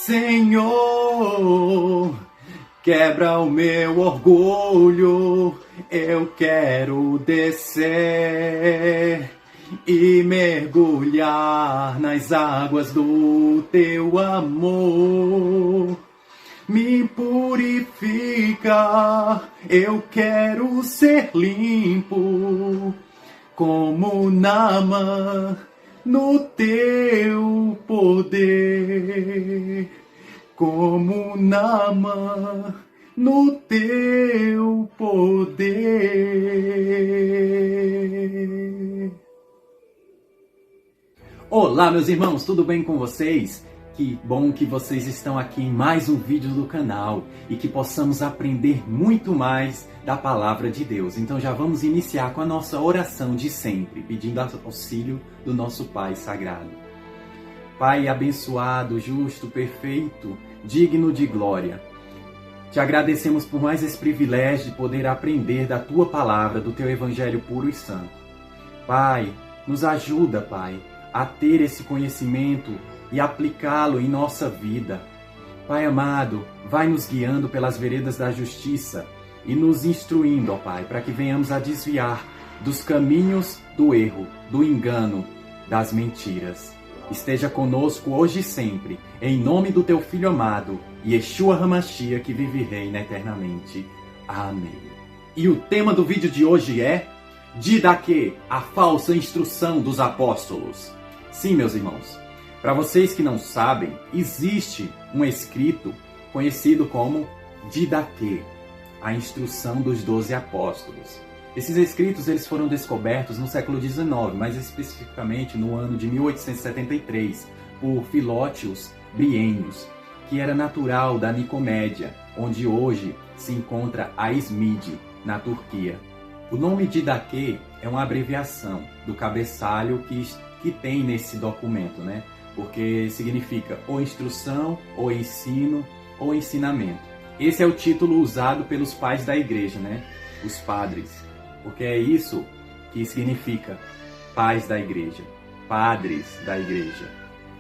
Senhor, quebra o meu orgulho, eu quero descer e mergulhar nas águas do teu amor. Me purifica, eu quero ser limpo, como Naamã, no teu poder. Como Naamã, no teu poder. Olá, meus irmãos, tudo bem com vocês? Que bom que vocês estão aqui em mais um vídeo do canal e que possamos aprender muito mais da Palavra de Deus. Então já vamos iniciar com a nossa oração de sempre, pedindo auxílio do nosso Pai Sagrado. Pai abençoado, justo, perfeito, digno de glória, te agradecemos por mais esse privilégio de poder aprender da Tua Palavra, do Teu Evangelho puro e santo. Pai, nos ajuda, Pai, a ter esse conhecimento e aplicá-lo em nossa vida. Pai amado, vai nos guiando pelas veredas da justiça e nos instruindo, ó Pai, para que venhamos a desviar dos caminhos do erro, do engano, das mentiras. Esteja conosco hoje e sempre, em nome do Teu Filho amado, Yeshua HaMashiach, que vive e reina eternamente. Amém. E o tema do vídeo de hoje é Didaquê, a falsa instrução dos apóstolos. Sim, meus irmãos, para vocês que não sabem, existe um escrito conhecido como Didaquê, a instrução dos 12 apóstolos. Esses escritos eles foram descobertos no século XIX, mais especificamente no ano de 1873, por Filótios Briennius, que era natural da Nicomédia, onde hoje se encontra a Izmide, na Turquia. O nome Didaquê é uma abreviação do cabeçalho que tem nesse documento, né? Porque significa ou instrução, ou ensino, ou ensinamento. Esse é o título usado pelos pais da igreja, né? Os padres. Porque é isso que significa pais da igreja, padres da igreja.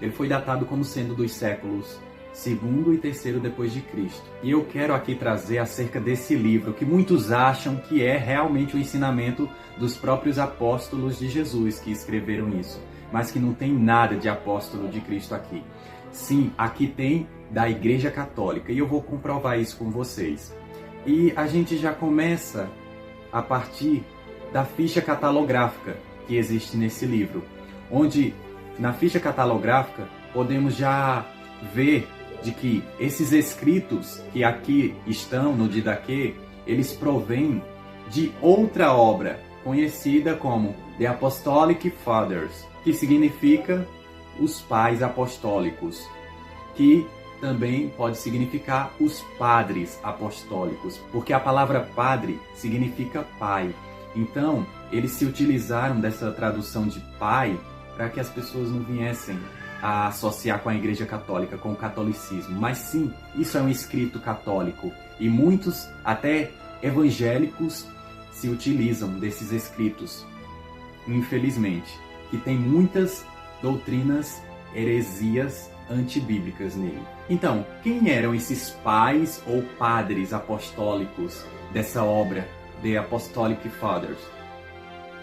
Ele foi datado como sendo dos séculos II e III depois de Cristo. E eu quero aqui trazer acerca desse livro, que muitos acham que é realmente o ensinamento dos próprios apóstolos de Jesus que escreveram isso, mas que não tem nada de apóstolo de Cristo aqui. Sim, aqui tem da Igreja Católica, e eu vou comprovar isso com vocês. E a gente já começa a partir da ficha catalográfica que existe nesse livro, onde na ficha catalográfica podemos já ver de que esses escritos que aqui estão no Didaquê, eles provêm de outra obra conhecida como The Apostolic Fathers, que significa os pais apostólicos, que também pode significar os padres apostólicos, porque a palavra padre significa pai. Então, eles se utilizaram dessa tradução de pai para que as pessoas não viessem a associar com a Igreja Católica, com o catolicismo. Mas sim, isso é um escrito católico e muitos, até evangélicos, se utilizam desses escritos, infelizmente, que tem muitas doutrinas, heresias antibíblicas nele. Então, quem eram esses pais ou padres apostólicos dessa obra, The Apostolic Fathers?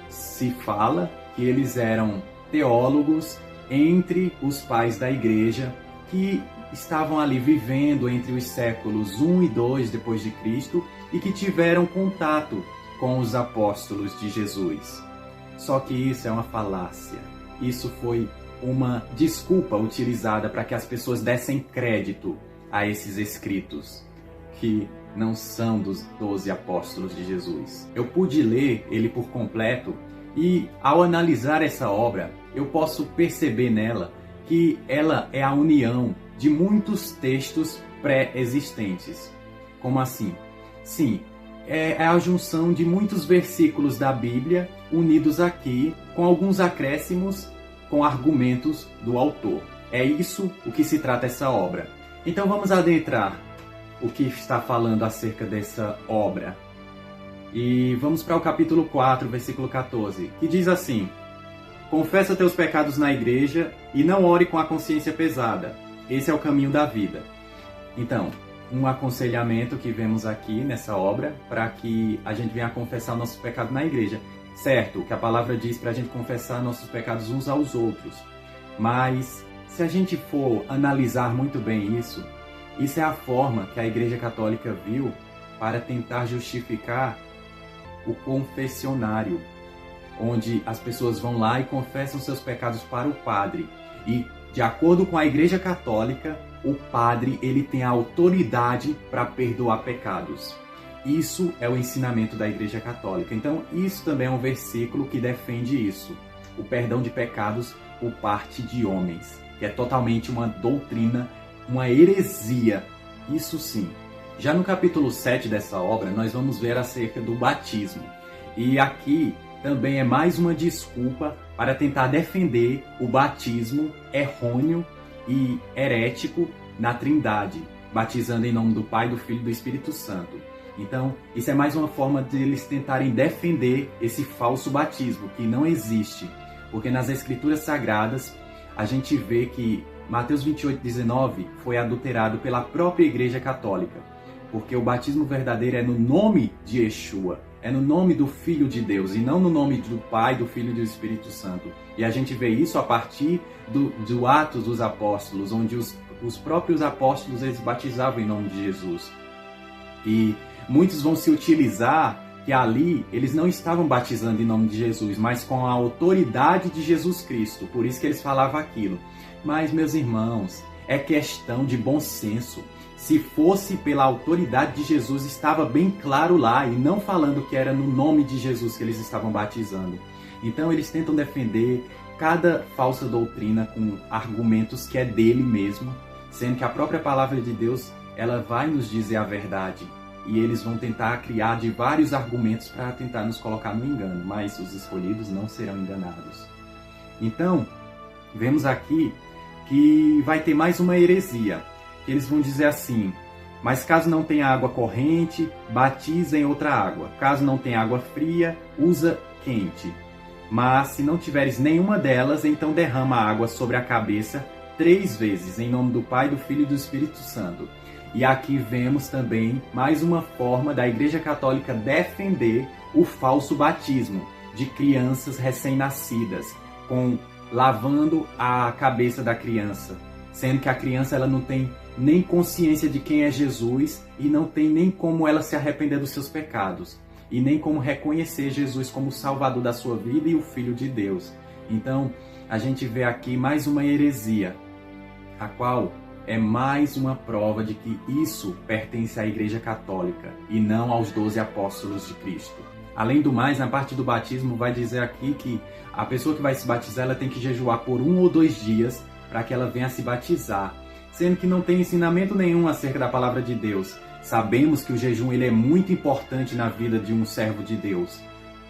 Se fala que eles eram teólogos entre os pais da igreja que estavam ali vivendo entre os séculos I e II depois de Cristo e que tiveram contato com os apóstolos de Jesus. Só que isso é uma falácia. Isso foi uma desculpa utilizada para que as pessoas dessem crédito a esses escritos, que não são dos 12 apóstolos de Jesus. Eu pude ler ele por completo e, ao analisar essa obra, eu posso perceber nela que ela é a união de muitos textos pré-existentes. Como assim? Sim, é a junção de muitos versículos da Bíblia unidos aqui com alguns acréscimos com argumentos do autor. É isso o que se trata essa obra. Então vamos adentrar o que está falando acerca dessa obra. E vamos para o capítulo 4, versículo 14, que diz assim: Confessa teus pecados na igreja e não ore com a consciência pesada. esse é o caminho da vida. Então, um aconselhamento que vemos aqui nessa obra para que a gente venha confessar nossos pecados na igreja. Certo, que a palavra diz para a gente confessar nossos pecados uns aos outros. Mas, se a gente for analisar muito bem isso é a forma que a Igreja Católica viu para tentar justificar o confessionário, onde as pessoas vão lá e confessam seus pecados para o padre. E, de acordo com a Igreja Católica, o padre ele tem a autoridade para perdoar pecados. Isso é o ensinamento da Igreja Católica. Então, isso também é um versículo que defende isso. O perdão de pecados por parte de homens, que é totalmente uma doutrina, uma heresia. Isso sim. Já no capítulo 7 dessa obra, nós vamos ver acerca do batismo. E aqui também é mais uma desculpa para tentar defender o batismo errôneo e herético na Trindade, batizando em nome do Pai, do Filho e do Espírito Santo. Então, isso é mais uma forma de eles tentarem defender esse falso batismo, que não existe. Porque nas Escrituras Sagradas, a gente vê que Mateus 28:19 foi adulterado pela própria Igreja Católica. Porque o batismo verdadeiro é no nome de Yeshua, é no nome do Filho de Deus, e não no nome do Pai, do Filho e do Espírito Santo. E a gente vê isso a partir do Atos dos Apóstolos, onde os próprios apóstolos eles batizavam em nome de Jesus. E muitos vão se utilizar que ali eles não estavam batizando em nome de Jesus, mas com a autoridade de Jesus Cristo. Por isso que eles falavam aquilo. Mas, meus irmãos, é questão de bom senso. Se fosse pela autoridade de Jesus, estava bem claro lá, e não falando que era no nome de Jesus que eles estavam batizando. Então eles tentam defender cada falsa doutrina com argumentos que é dele mesmo, sendo que a própria palavra de Deus ela vai nos dizer a verdade. E eles vão tentar criar de vários argumentos para tentar nos colocar no engano, mas os escolhidos não serão enganados. Então, vemos aqui que vai ter mais uma heresia. Eles vão dizer assim: mas caso não tenha água corrente, batiza em outra água. Caso não tenha água fria, usa quente. Mas se não tiveres nenhuma delas, então derrama a água sobre a cabeça 3 vezes, em nome do Pai, do Filho e do Espírito Santo. E aqui vemos também mais uma forma da Igreja Católica defender o falso batismo de crianças recém-nascidas, com lavando a cabeça da criança, sendo que a criança ela não tem nem consciência de quem é Jesus e não tem nem como ela se arrepender dos seus pecados e nem como reconhecer Jesus como o Salvador da sua vida e o Filho de Deus. Então, a gente vê aqui mais uma heresia, a qual é mais uma prova de que isso pertence à Igreja Católica e não aos 12 apóstolos de Cristo. Além do mais, na parte do batismo vai dizer aqui que a pessoa que vai se batizar ela tem que jejuar por 1 ou 2 dias para que ela venha se batizar, sendo que não tem ensinamento nenhum acerca da palavra de Deus. Sabemos que o jejum ele é muito importante na vida de um servo de Deus.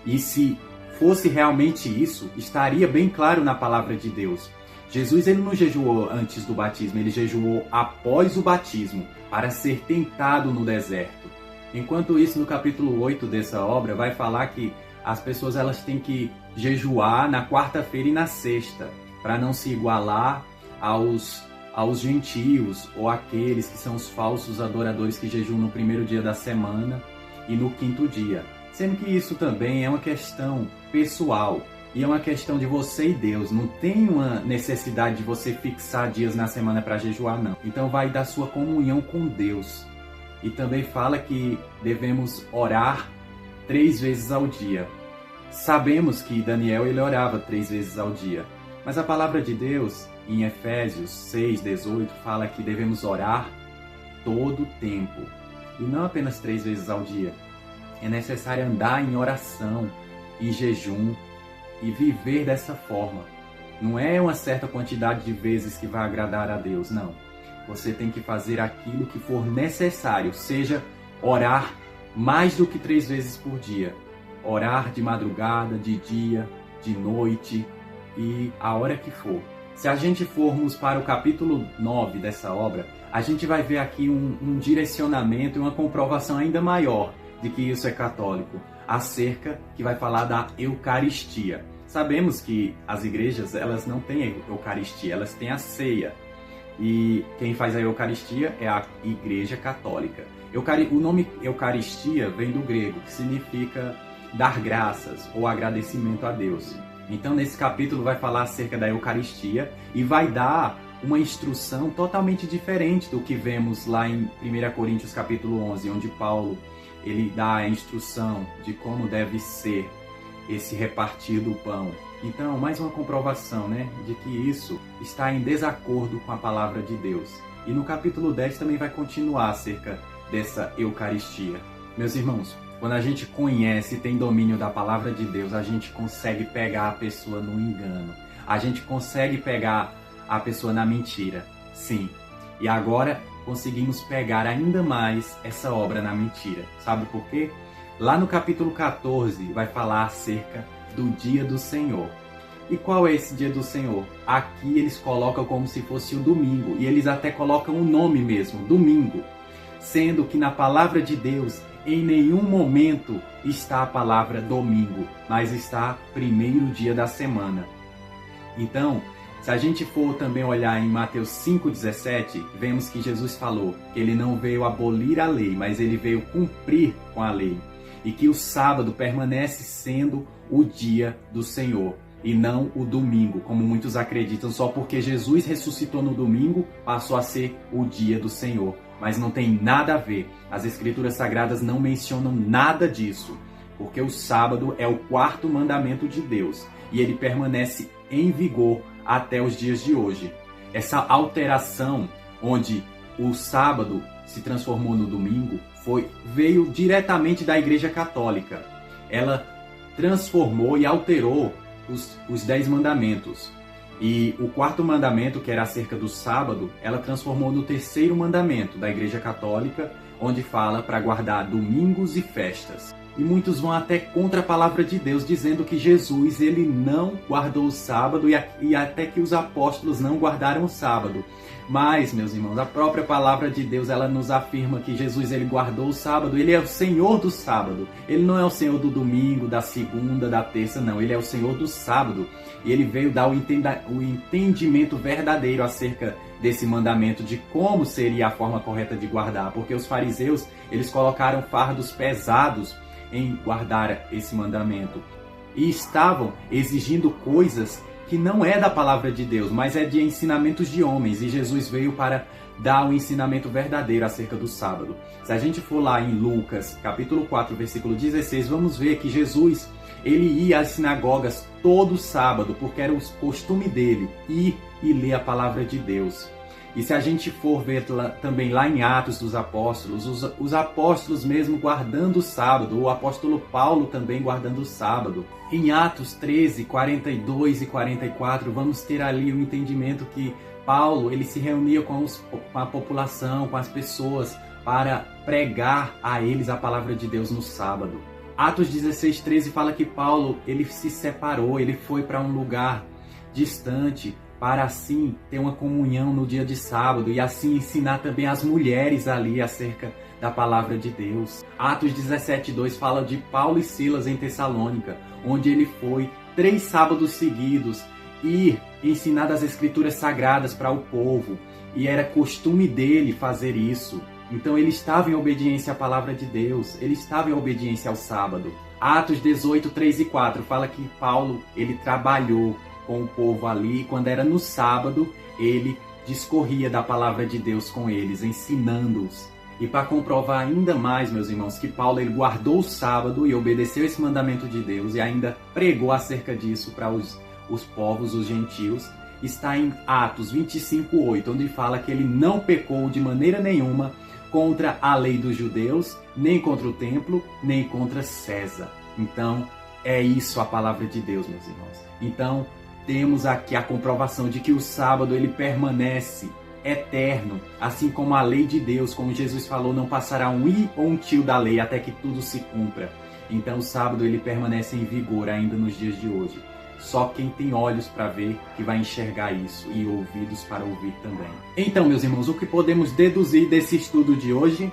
E se fosse realmente isso, estaria bem claro na palavra de Deus. Jesus ele não jejuou antes do batismo, ele jejuou após o batismo, para ser tentado no deserto. Enquanto isso, no capítulo 8 dessa obra, vai falar que as pessoas elas têm que jejuar na quarta-feira e na sexta, para não se igualar aos gentios ou aqueles que são os falsos adoradores que jejuam no primeiro dia da semana e no 5º dia. Sendo que isso também é uma questão pessoal. E é uma questão de você e Deus. Não tem uma necessidade de você fixar dias na semana para jejuar, não. Então vai da sua comunhão com Deus. E também fala que devemos orar 3 vezes ao dia. Sabemos que Daniel ele orava 3 vezes ao dia. Mas a palavra de Deus, em Efésios 6:18, fala que devemos orar todo o tempo. E não apenas 3 vezes ao dia. É necessário andar em oração, em jejum, e viver dessa forma. Não é uma certa quantidade de vezes que vai agradar a Deus, não. Você tem que fazer aquilo que for necessário, seja orar mais do que 3 vezes por dia. Orar de madrugada, de dia, de noite e a hora que for. Se a gente formos para o capítulo 9 dessa obra, a gente vai ver aqui um direcionamento e uma comprovação ainda maior de que isso é católico, acerca que vai falar da Eucaristia. Sabemos que as igrejas elas não têm a Eucaristia, elas têm a ceia. E quem faz a Eucaristia é a Igreja Católica. O nome Eucaristia vem do grego, que significa dar graças ou agradecimento a Deus. Então, nesse capítulo vai falar acerca da Eucaristia e vai dar uma instrução totalmente diferente do que vemos lá em 1 Coríntios capítulo 11, onde Paulo ele dá a instrução de como deve ser esse repartir do pão. Então, mais uma comprovação, de que isso está em desacordo com a palavra de Deus. E no capítulo 10 também vai continuar acerca dessa Eucaristia. Meus irmãos, quando a gente conhece e tem domínio da palavra de Deus, a gente consegue pegar a pessoa no engano. A gente consegue pegar a pessoa na mentira. Sim. E agora conseguimos pegar ainda mais essa obra na mentira. Sabe por quê? Lá no capítulo 14 vai falar acerca do dia do Senhor. E qual é esse dia do Senhor? Aqui eles colocam como se fosse o domingo. E eles até colocam o nome mesmo, domingo. Sendo que na palavra de Deus, em nenhum momento está a palavra domingo, mas está primeiro dia da semana. Então, se a gente for também olhar em Mateus 5,17, vemos que Jesus falou que ele não veio abolir a lei, mas ele veio cumprir com a lei. E que o sábado permanece sendo o dia do Senhor e não o domingo, como muitos acreditam. Só porque Jesus ressuscitou no domingo, passou a ser o dia do Senhor. Mas não tem nada a ver. As Escrituras Sagradas não mencionam nada disso. Porque o sábado é o quarto mandamento de Deus. E ele permanece em vigor até os dias de hoje. Essa alteração, onde o sábado se transformou no domingo, veio diretamente da Igreja Católica. Ela transformou e alterou os 10 mandamentos. E o quarto mandamento, que era acerca do sábado, ela transformou no terceiro mandamento da Igreja Católica, onde fala para guardar domingos e festas. E muitos vão até contra a palavra de Deus, dizendo que Jesus ele não guardou o sábado e até que os apóstolos não guardaram o sábado. Mas, meus irmãos, a própria palavra de Deus ela nos afirma que Jesus ele guardou o sábado, ele é o Senhor do sábado. Ele não é o Senhor do domingo, da segunda, da terça, não. Ele é o Senhor do sábado. E ele veio dar o entendimento verdadeiro acerca desse mandamento, de como seria a forma correta de guardar. Porque os fariseus, eles colocaram fardos pesados em guardar esse mandamento. E estavam exigindo coisas que não é da palavra de Deus, mas é de ensinamentos de homens. E Jesus veio para dar um ensinamento verdadeiro acerca do sábado. Se a gente for lá em Lucas, capítulo 4, versículo 16, vamos ver que Jesus, ele ia às sinagogas todo sábado, porque era o costume dele ir e ler a palavra de Deus. E se a gente for ver também lá em Atos dos Apóstolos, os apóstolos mesmo guardando o sábado, o apóstolo Paulo também guardando o sábado. Em Atos 13, 42 e 44, vamos ter ali o entendimento que Paulo ele se reunia com a população, com as pessoas, para pregar a eles a palavra de Deus no sábado. Atos 16, 13 fala que Paulo ele se separou, ele foi para um lugar distante, para assim ter uma comunhão no dia de sábado e assim ensinar também as mulheres ali acerca da palavra de Deus. Atos 17:2 fala de Paulo e Silas em Tessalônica, onde ele foi 3 sábados seguidos ir ensinar as escrituras sagradas para o povo, e era costume dele fazer isso. Então ele estava em obediência à palavra de Deus, ele estava em obediência ao sábado. Atos 18, 3 e 4 fala que Paulo ele trabalhou com o povo ali, e quando era no sábado, ele discorria da palavra de Deus com eles, ensinando-os. E para comprovar ainda mais, meus irmãos, que Paulo ele guardou o sábado e obedeceu esse mandamento de Deus e ainda pregou acerca disso para os povos, os gentios, está em Atos 25:8, onde fala que ele não pecou de maneira nenhuma contra a lei dos judeus, nem contra o templo, nem contra César. Então, é isso a palavra de Deus, meus irmãos. Então, temos aqui a comprovação de que o sábado ele permanece eterno, assim como a lei de Deus, como Jesus falou, não passará um i ou um tio da lei até que tudo se cumpra. Então o sábado ele permanece em vigor ainda nos dias de hoje. Só quem tem olhos para ver que vai enxergar isso e ouvidos para ouvir também. Então, meus irmãos, o que podemos deduzir desse estudo de hoje?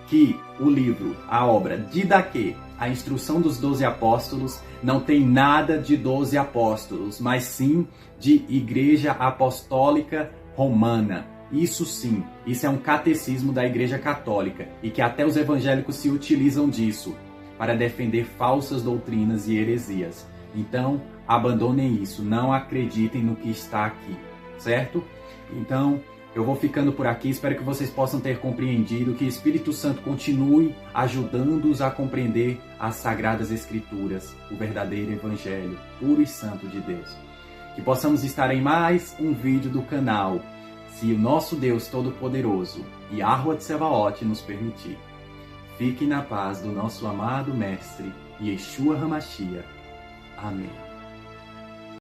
Que o livro, a obra Didaquê, a instrução dos 12 apóstolos, não tem nada de 12 apóstolos, mas sim de Igreja Apostólica Romana. Isso sim, isso é um catecismo da Igreja Católica e que até os evangélicos se utilizam disso para defender falsas doutrinas e heresias. Então, abandonem isso, não acreditem no que está aqui, certo? Então, eu vou ficando por aqui, espero que vocês possam ter compreendido, que o Espírito Santo continue ajudando-os a compreender as Sagradas Escrituras, o verdadeiro Evangelho, puro e santo de Deus. Que possamos estar em mais um vídeo do canal, se o nosso Deus Todo-Poderoso e Yahweh Tsebaot nos permitir. Fique na paz do nosso amado Mestre, Yeshua HaMashiach. Amém.